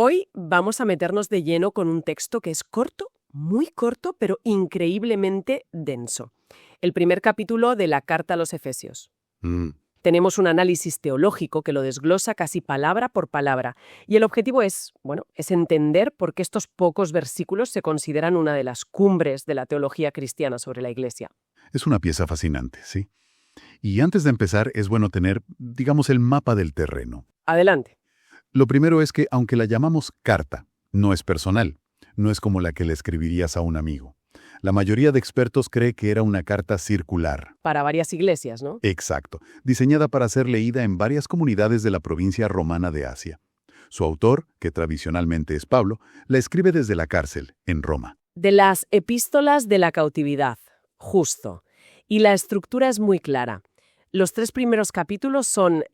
Hoy vamos a meternos de lleno con un texto que es corto, muy corto, pero increíblemente denso. El primer capítulo de la Carta a los Efesios. Tenemos un análisis teológico que lo desglosa casi palabra por palabra, y el objetivo es entender por qué estos pocos versículos se consideran una de las cumbres de la teología cristiana sobre la Iglesia. Es una pieza fascinante, ¿sí? Y antes de empezar, es bueno tener, digamos, el mapa del terreno. Adelante. Lo primero es que, aunque la llamamos carta, no es personal, no es como la que le escribirías a un amigo. La mayoría de expertos cree que era una carta circular. Para varias iglesias, ¿no? Exacto, diseñada para ser leída en varias comunidades de la provincia romana de Asia. Su autor, que tradicionalmente es Pablo, la escribe desde la cárcel, en Roma. De las epístolas de la cautividad, justo. Y la estructura es muy clara. Los 3 primeros capítulos son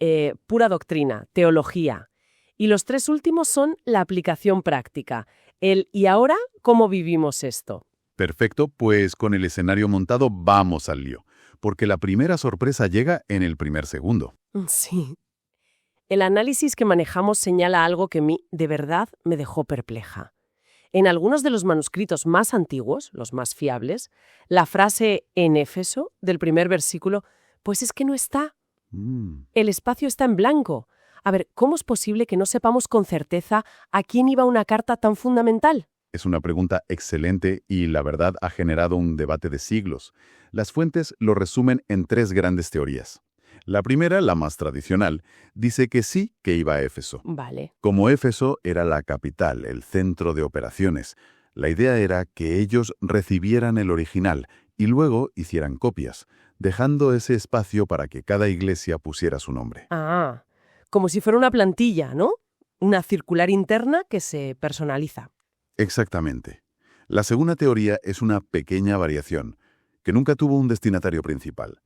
pura doctrina, teología. Y los 3 últimos son la aplicación práctica. ¿Y ahora cómo vivimos esto? Perfecto, pues con el escenario montado vamos al lío, porque la primera sorpresa llega en el primer segundo. Sí. El análisis que manejamos señala algo que a mí, de verdad, me dejó perpleja. En algunos de los manuscritos más antiguos, los más fiables, la frase en Éfeso del primer versículo, pues es que no está. El espacio está en blanco. A ver, ¿cómo es posible que no sepamos con certeza a quién iba una carta tan fundamental? Es una pregunta excelente y, la verdad, ha generado un debate de siglos. Las fuentes lo resumen en 3 grandes teorías. La primera, la más tradicional, dice que sí que iba a Éfeso. Vale. Como Éfeso era la capital, el centro de operaciones, la idea era que ellos recibieran el original y luego hicieran copias, dejando ese espacio para que cada iglesia pusiera su nombre. Ah, como si fuera una plantilla, ¿no? Una circular interna que se personaliza. Exactamente. La segunda teoría es una pequeña variación, que nunca tuvo un destinatario principal,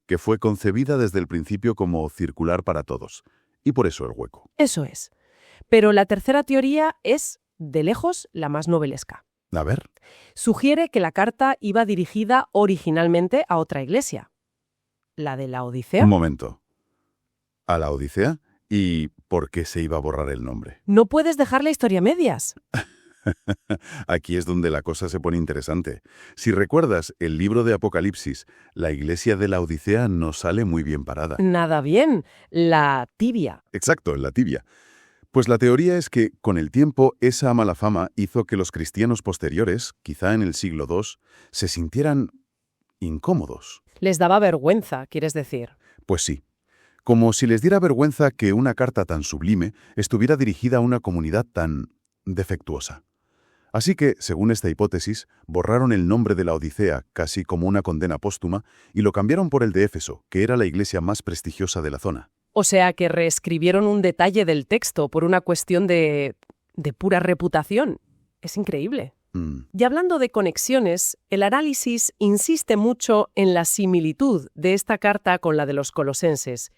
que fue concebida desde el principio como circular para todos, y por eso el hueco. Eso es. Pero la tercera teoría es, de lejos, la más novelesca. A ver. Sugiere que la carta iba dirigida originalmente a otra iglesia. ¿La de la Odisea? Un momento. ¿A la Odisea? ¿Y por qué se iba a borrar el nombre? No puedes dejar la historia a medias. Aquí es donde la cosa se pone interesante. Si recuerdas el libro de Apocalipsis, la iglesia de la Odisea no sale muy bien parada. Nada bien. La tibia. Exacto, en la tibia. Pues la teoría es que, con el tiempo, esa mala fama hizo que los cristianos posteriores, quizá en el siglo II, se sintieran incómodos. Les daba vergüenza, quieres decir. Pues sí. Como si les diera vergüenza que una carta tan sublime estuviera dirigida a una comunidad tan defectuosa. Así que, según esta hipótesis, borraron el nombre de la Odisea casi como una condena póstuma y lo cambiaron por el de Éfeso, que era la iglesia más prestigiosa de la zona. O sea que reescribieron un detalle del texto por una cuestión de pura reputación. Es increíble. Y hablando de conexiones, el análisis insiste mucho en la similitud de esta carta con la de los colosenses.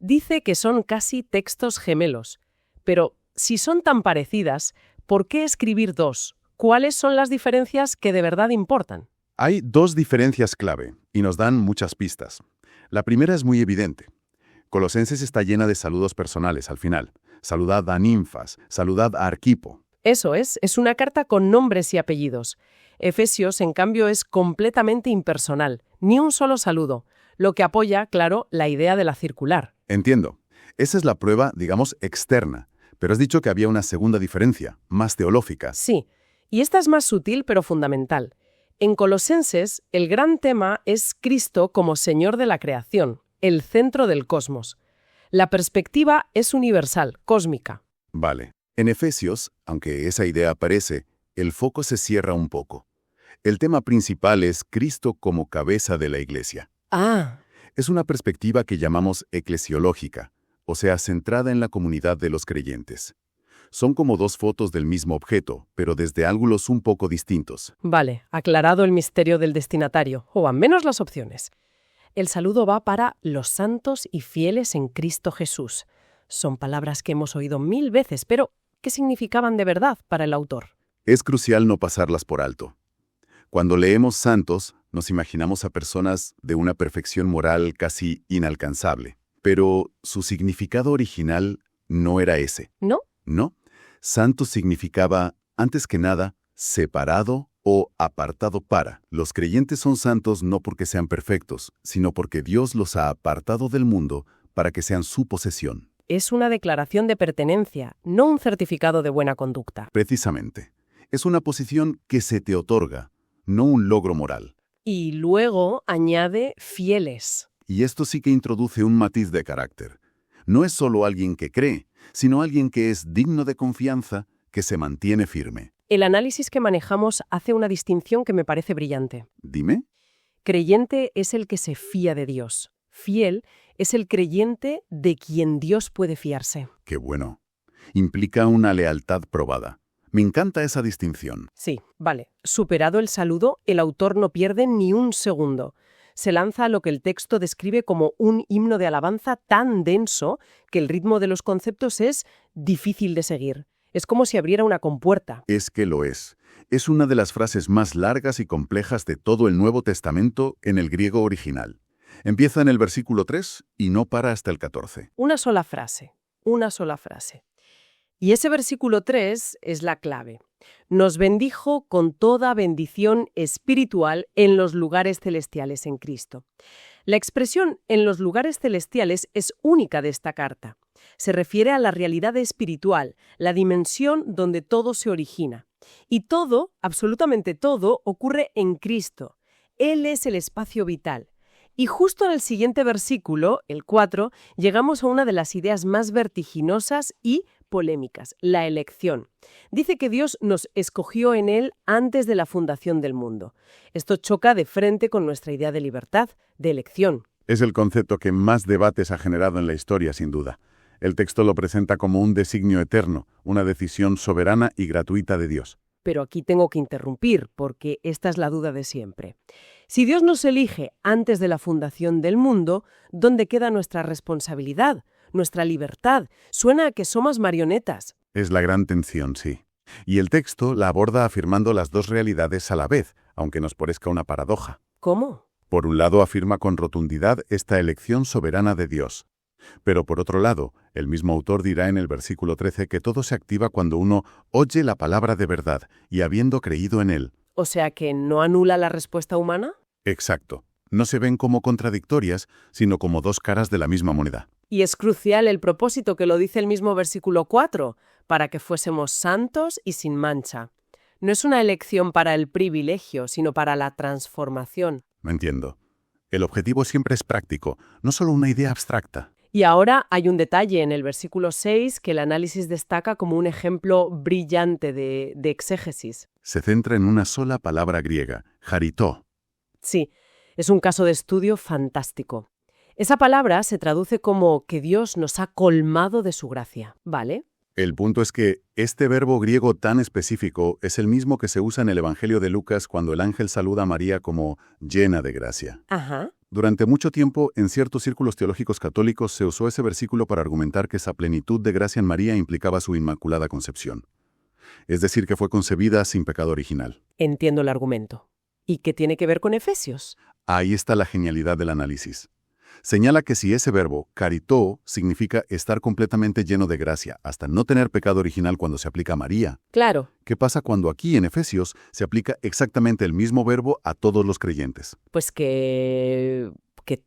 Dice que son casi textos gemelos. Pero si son tan parecidas, ¿por qué escribir 2? ¿Cuáles son las diferencias que de verdad importan? Hay 2 diferencias clave, y nos dan muchas pistas. La primera es muy evidente. Colosenses está llena de saludos personales al final. Saludad a Ninfas, saludad a Arquipo. Eso es una carta con nombres y apellidos. Efesios, en cambio, es completamente impersonal, ni un solo saludo, lo que apoya, claro, la idea de la circular. Entiendo. Esa es la prueba, digamos, externa. Pero has dicho que había una segunda diferencia, más teológica. Sí. Y esta es más sutil pero fundamental. En Colosenses, el gran tema es Cristo como Señor de la creación, el centro del cosmos. La perspectiva es universal, cósmica. Vale. En Efesios, aunque esa idea aparece, el foco se cierra un poco. El tema principal es Cristo como cabeza de la Iglesia. Ah. Es una perspectiva que llamamos eclesiológica, o sea, centrada en la comunidad de los creyentes. Son como 2 fotos del mismo objeto, pero desde ángulos un poco distintos. Vale, aclarado el misterio del destinatario, o al menos las opciones. El saludo va para los santos y fieles en Cristo Jesús. Son palabras que hemos oído 1000 veces, pero ¿qué significaban de verdad para el autor? Es crucial no pasarlas por alto. Cuando leemos santos, nos imaginamos a personas de una perfección moral casi inalcanzable. Pero su significado original no era ese. ¿No? No. Santo significaba, antes que nada, separado o apartado para. Los creyentes son santos no porque sean perfectos, sino porque Dios los ha apartado del mundo para que sean su posesión. Es una declaración de pertenencia, no un certificado de buena conducta. Precisamente. Es una posición que se te otorga, no un logro moral. Y luego añade fieles. Y esto sí que introduce un matiz de carácter. No es solo alguien que cree, sino alguien que es digno de confianza, que se mantiene firme. El análisis que manejamos hace una distinción que me parece brillante. Dime. Creyente es el que se fía de Dios. Fiel es el creyente de quien Dios puede fiarse. Qué bueno. Implica una lealtad probada. Me encanta esa distinción. Sí, vale. Superado el saludo, el autor no pierde ni un segundo. Se lanza a lo que el texto describe como un himno de alabanza tan denso que el ritmo de los conceptos es difícil de seguir. Es como si abriera una compuerta. Es que lo es. Es una de las frases más largas y complejas de todo el Nuevo Testamento en el griego original. Empieza en el versículo 3 y no para hasta el 14. Una sola frase. Y ese versículo 3 es la clave. Nos bendijo con toda bendición espiritual en los lugares celestiales en Cristo. La expresión en los lugares celestiales es única de esta carta. Se refiere a la realidad espiritual, la dimensión donde todo se origina. Y todo, absolutamente todo, ocurre en Cristo. Él es el espacio vital. Y justo en el siguiente versículo, el 4, llegamos a una de las ideas más vertiginosas y polémicas, la elección. Dice que Dios nos escogió en Él antes de la fundación del mundo. Esto choca de frente con nuestra idea de libertad, de elección. Es el concepto que más debates ha generado en la historia, sin duda. El texto lo presenta como un designio eterno, una decisión soberana y gratuita de Dios. Pero aquí tengo que interrumpir, porque esta es la duda de siempre. Si Dios nos elige antes de la fundación del mundo, ¿dónde queda nuestra responsabilidad, nuestra libertad? Suena a que somos marionetas. Es la gran tensión, sí. Y el texto la aborda afirmando las dos realidades a la vez, aunque nos parezca una paradoja. ¿Cómo? Por un lado, afirma con rotundidad esta elección soberana de Dios. Pero por otro lado, el mismo autor dirá en el versículo 13 que todo se activa cuando uno oye la palabra de verdad y habiendo creído en él. O sea que no anula la respuesta humana. Exacto. No se ven como contradictorias, sino como dos caras de la misma moneda. Y es crucial el propósito que lo dice el mismo versículo 4, para que fuésemos santos y sin mancha. No es una elección para el privilegio, sino para la transformación. Me entiendo. El objetivo siempre es práctico, no solo una idea abstracta. Y ahora hay un detalle en el versículo 6 que el análisis destaca como un ejemplo brillante de exégesis. Se centra en una sola palabra griega, charitó. Sí, es un caso de estudio fantástico. Esa palabra se traduce como que Dios nos ha colmado de su gracia, ¿vale? El punto es que este verbo griego tan específico es el mismo que se usa en el Evangelio de Lucas cuando el ángel saluda a María como llena de gracia. Ajá. Durante mucho tiempo, en ciertos círculos teológicos católicos se usó ese versículo para argumentar que esa plenitud de gracia en María implicaba su inmaculada concepción. Es decir, que fue concebida sin pecado original. Entiendo el argumento. ¿Y qué tiene que ver con Efesios? Ahí está la genialidad del análisis. Señala que si ese verbo, charitó, significa estar completamente lleno de gracia, hasta no tener pecado original cuando se aplica a María. Claro. ¿Qué pasa cuando aquí en Efesios se aplica exactamente el mismo verbo a todos los creyentes? Pues que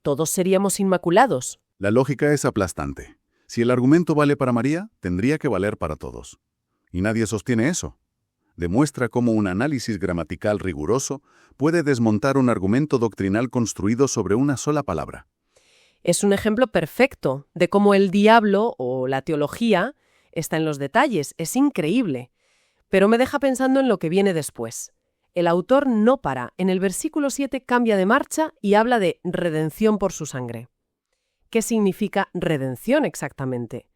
todos seríamos inmaculados. La lógica es aplastante. Si el argumento vale para María, tendría que valer para todos. Y nadie sostiene eso. Demuestra cómo un análisis gramatical riguroso puede desmontar un argumento doctrinal construido sobre una sola palabra. Es un ejemplo perfecto de cómo el diablo o la teología está en los detalles. Es increíble. Pero me deja pensando en lo que viene después. El autor no para. En el versículo 7 cambia de marcha y habla de redención por su sangre. ¿Qué significa redención exactamente?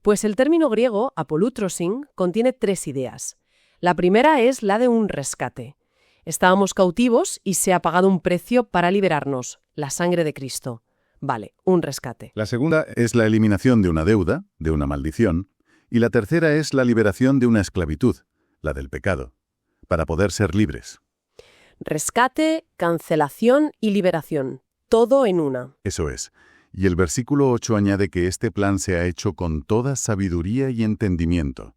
Pues el término griego apolútrosin contiene 3 ideas. La primera es la de un rescate. Estábamos cautivos y se ha pagado un precio para liberarnos, la sangre de Cristo. Vale, un rescate. La segunda es la eliminación de una deuda, de una maldición, y la tercera es la liberación de una esclavitud, la del pecado, para poder ser libres. Rescate, cancelación y liberación, todo en una. Eso es. Y el versículo 8 añade que este plan se ha hecho con toda sabiduría y entendimiento.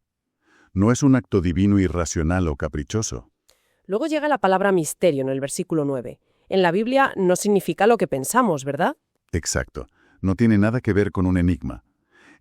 No es un acto divino irracional o caprichoso. Luego llega la palabra misterio en el versículo 9. En la Biblia no significa lo que pensamos, ¿verdad? Exacto. No tiene nada que ver con un enigma.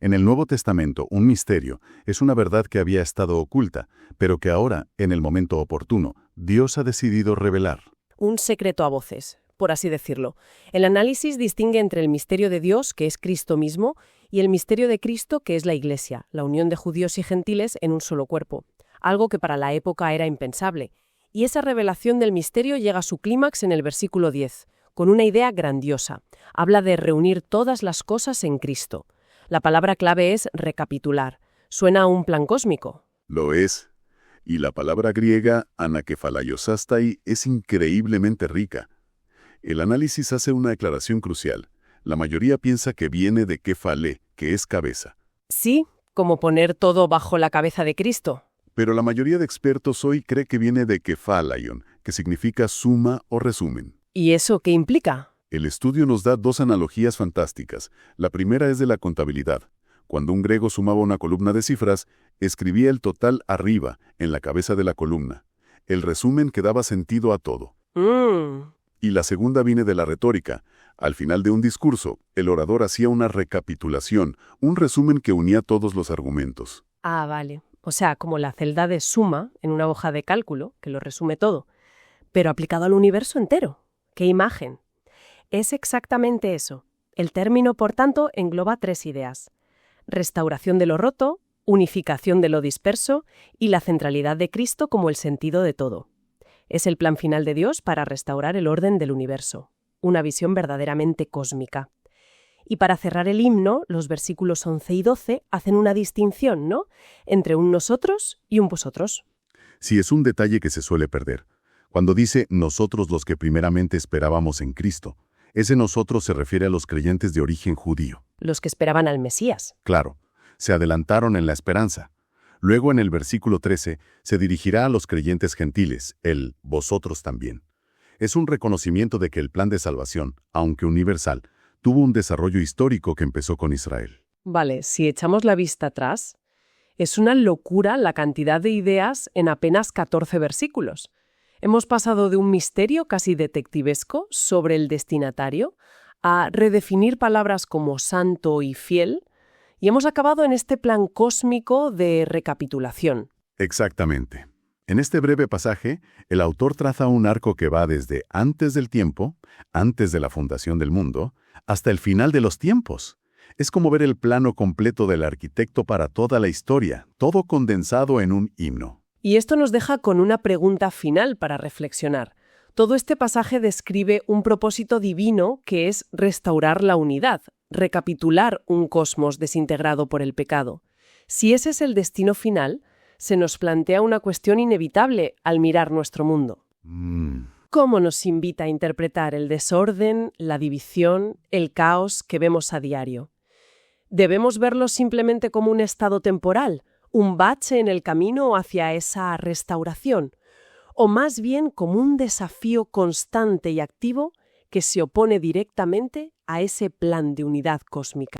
En el Nuevo Testamento, un misterio es una verdad que había estado oculta, pero que ahora, en el momento oportuno, Dios ha decidido revelar. Un secreto a voces, por así decirlo. El análisis distingue entre el misterio de Dios, que es Cristo mismo, y el misterio de Cristo, que es la Iglesia, la unión de judíos y gentiles en un solo cuerpo, algo que para la época era impensable. Y esa revelación del misterio llega a su clímax en el versículo 10, con una idea grandiosa. Habla de reunir todas las cosas en Cristo. La palabra clave es recapitular. Suena a un plan cósmico. Lo es. Y la palabra griega anakephalaiosastai es increíblemente rica. El análisis hace una declaración crucial. La mayoría piensa que viene de kefale, que es cabeza. Sí, como poner todo bajo la cabeza de Cristo. Pero la mayoría de expertos hoy cree que viene de kephalaion, que significa suma o resumen. ¿Y eso qué implica? El estudio nos da dos analogías fantásticas. La primera es de la contabilidad. Cuando un griego sumaba una columna de cifras, escribía el total arriba, en la cabeza de la columna. El resumen que daba sentido a todo. Y la segunda viene de la retórica. Al final de un discurso, el orador hacía una recapitulación, un resumen que unía todos los argumentos. Ah, vale. O sea, como la celda de suma en una hoja de cálculo, que lo resume todo, pero aplicado al universo entero. ¡Qué imagen! Es exactamente eso. El término, por tanto, engloba tres ideas: restauración de lo roto, unificación de lo disperso y la centralidad de Cristo como el sentido de todo. Es el plan final de Dios para restaurar el orden del universo. Una visión verdaderamente cósmica. Y para cerrar el himno, los versículos 11 y 12 hacen una distinción, ¿no?, entre un nosotros y un vosotros. Sí, es un detalle que se suele perder. Cuando dice nosotros los que primeramente esperábamos en Cristo, ese nosotros se refiere a los creyentes de origen judío. Los que esperaban al Mesías. Claro, se adelantaron en la esperanza. Luego en el versículo 13 se dirigirá a los creyentes gentiles, el vosotros también. Es un reconocimiento de que el plan de salvación, aunque universal, tuvo un desarrollo histórico que empezó con Israel. Vale, si echamos la vista atrás, es una locura la cantidad de ideas en apenas 14 versículos. Hemos pasado de un misterio casi detectivesco sobre el destinatario a redefinir palabras como santo y fiel, y hemos acabado en este plan cósmico de recapitulación. Exactamente. En este breve pasaje, el autor traza un arco que va desde antes del tiempo, antes de la fundación del mundo, hasta el final de los tiempos. Es como ver el plano completo del arquitecto para toda la historia, todo condensado en un himno. Y esto nos deja con una pregunta final para reflexionar. Todo este pasaje describe un propósito divino que es restaurar la unidad, recapitular un cosmos desintegrado por el pecado. Si ese es el destino final, se nos plantea una cuestión inevitable al mirar nuestro mundo. ¿Cómo nos invita a interpretar el desorden, la división, el caos que vemos a diario? ¿Debemos verlo simplemente como un estado temporal, un bache en el camino hacia esa restauración? ¿O más bien como un desafío constante y activo que se opone directamente a ese plan de unidad cósmica?